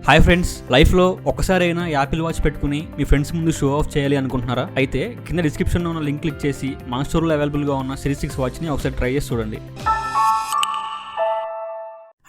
Hi friends, లైఫ్లో ఒక్కసారైనా Apple watch పెట్టుకుని మీ ఫ్రెండ్స్ ముందు షో ఆఫ్ చేయాలి అనుకుంటున్నారా? అయితే కింద డిస్క్రిప్షన్లో ఉన్న లింక్ క్లిక్ చేసి మన స్టోర్లో అవైలబుల్గా ఉన్న సిరీస్ 6 వాచ్ని ఒకసారి ట్రై చేసి చూడండి.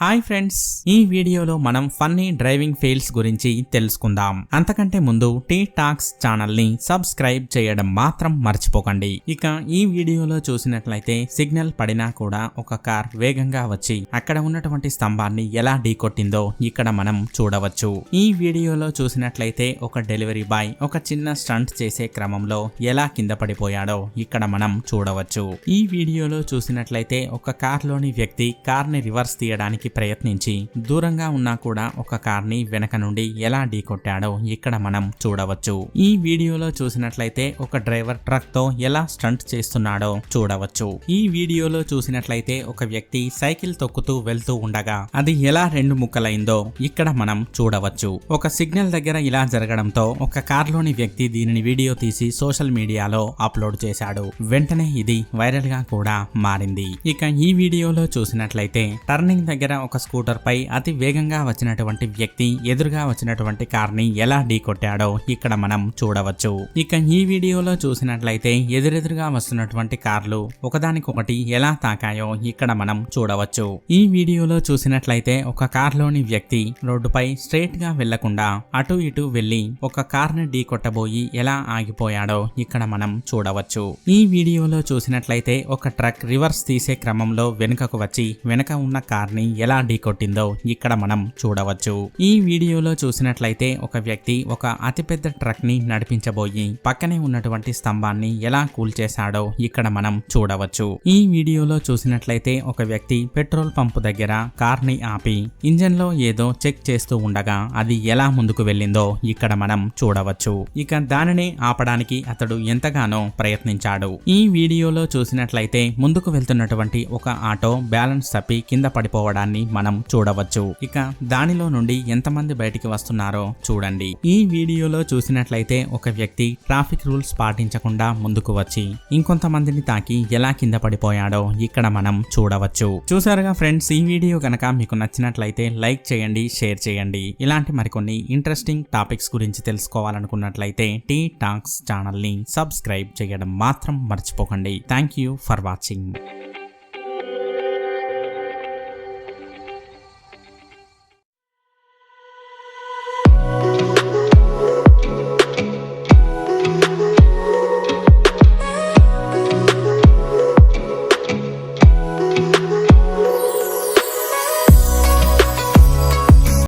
హాయ్ ఫ్రెండ్స్, ఈ వీడియోలో మనం ఫన్నీ డ్రైవింగ్ ఫెయిల్స్ గురించి తెలుసుకుందాం. అంతకంటే ముందు టీ టాక్స్ ఛానల్ ని సబ్స్క్రైబ్ చేయడం మాత్రం మర్చిపోకండి. ఇక ఈ వీడియోలో చూసినట్లయితే సిగ్నల్ పడినా కూడా ఒక కార్ వేగంగా వచ్చి అక్కడ ఉన్నటువంటి స్తంభాన్ని ఎలా ఢీకొట్టిందో ఇక్కడ మనం చూడవచ్చు. ఈ వీడియోలో చూసినట్లయితే ఒక డెలివరీ బాయ్ ఒక చిన్న స్టంట్ చేసే క్రమంలో ఎలా కింద పడిపోయాడో ఇక్కడ మనం చూడవచ్చు. ఈ వీడియోలో చూసినట్లయితే ఒక కార్లోని వ్యక్తి కార్ని రివర్స్ తీయడానికి ప్రయత్నించి దూరంగా ఉన్నా కూడా ఒక కార్ని వెనక నుండి ఎలా ఢీకొట్టాడో ఇక్కడ మనం చూడవచ్చు. ఈ వీడియోలో చూసినట్లయితే ఒక డ్రైవర్ ట్రక్ తో ఎలా స్టంట్ చేస్తున్నాడో చూడవచ్చు. ఈ వీడియోలో చూసినట్లయితే ఒక వ్యక్తి సైకిల్ తొక్కుతూ వెళ్తూ ఉండగా అది ఎలా రెండు ముక్కలైందో ఇక్కడ మనం చూడవచ్చు. ఒక సిగ్నల్ దగ్గర ఇలా జరగడంతో ఒక కార్లోని వ్యక్తి దీనిని వీడియో తీసి సోషల్ మీడియాలో అప్లోడ్ చేశాడు. వెంటనే ఇది వైరల్ గా కూడా మారింది. ఇక ఈ వీడియోలో చూసినట్లయితే టర్నింగ్ దగ్గర ఒక స్కూటర్ పై అతి వేగంగా వచ్చినటువంటి వ్యక్తి ఎదురుగా వచ్చినటువంటి కార్ ని ఎలా ఢీకొట్టాడో ఇక్కడ మనం చూడవచ్చు. ఇక ఈ వీడియోలో చూసినట్లయితే ఎదురెదురుగా వస్తున్నటువంటి కార్లు ఒకదానికొకటి ఎలా తాకాయో ఇక్కడ మనం చూడవచ్చు. ఈ వీడియోలో చూసినట్లయితే ఒక కార్లోని వ్యక్తి రోడ్డుపై స్ట్రైట్ గా వెళ్లకుండా అటు ఇటు వెళ్లి ఒక కార్ ని ఢీకొట్టబోయి ఎలా ఆగిపోయాడో ఇక్కడ మనం చూడవచ్చు. ఈ వీడియోలో చూసినట్లయితే ఒక ట్రక్ రివర్స్ తీసే క్రమంలో వెనుకకు వచ్చి వెనక ఉన్న కార్ ని ఎలా ఢీకొట్టిందో ఇక్కడ మనం చూడవచ్చు. ఈ వీడియోలో చూసినట్లయితే ఒక వ్యక్తి ఒక అతిపెద్ద ట్రక్ ని నడిపించబోయి పక్కనే ఉన్నటువంటి స్తంభాన్ని ఎలా కూల్చేశాడో ఇక్కడ మనం చూడవచ్చు. ఈ వీడియోలో చూసినట్లయితే ఒక వ్యక్తి పెట్రోల్ పంపు దగ్గర కార్ ని ఆపి ఇంజన్ లో ఏదో చెక్ చేస్తూ ఉండగా అది ఎలా ముందుకు వెళ్ళిందో ఇక్కడ మనం చూడవచ్చు. ఇక దానిని ఆపడానికి అతడు ఎంతగానో ప్రయత్నించాడు. ఈ వీడియోలో చూసినట్లయితే ముందుకు వెళ్తున్నటువంటి ఒక ఆటో బ్యాలెన్స్ తప్పి కింద పడిపోవడాన్ని మనం చూడవచ్చు. ఇక దానిలో నుండి ఎంతమంది బయటికి వస్తున్నారో చూడండి. ఈ వీడియోలో చూసినట్లయితే ఒక వ్యక్తి ట్రాఫిక్ రూల్స్ పాటించకుండా ముందుకు వచ్చి ఇంకొంతమందిని తాకి ఎలా కింద పడిపోయాడో ఇక్కడ మనం చూడవచ్చు. చూసారుగా ఫ్రెండ్స్, ఈ వీడియో కనుక మీకు నచ్చినట్లయితే లైక్ చేయండి, షేర్ చేయండి. ఇలాంటి మరికొన్ని ఇంట్రెస్టింగ్ టాపిక్స్ గురించి తెలుసుకోవాలనుకున్నట్లయితే టీ టాక్స్ ఛానల్ ని సబ్స్క్రైబ్ చేయడం మాత్రం మర్చిపోకండి. Thank you for watching.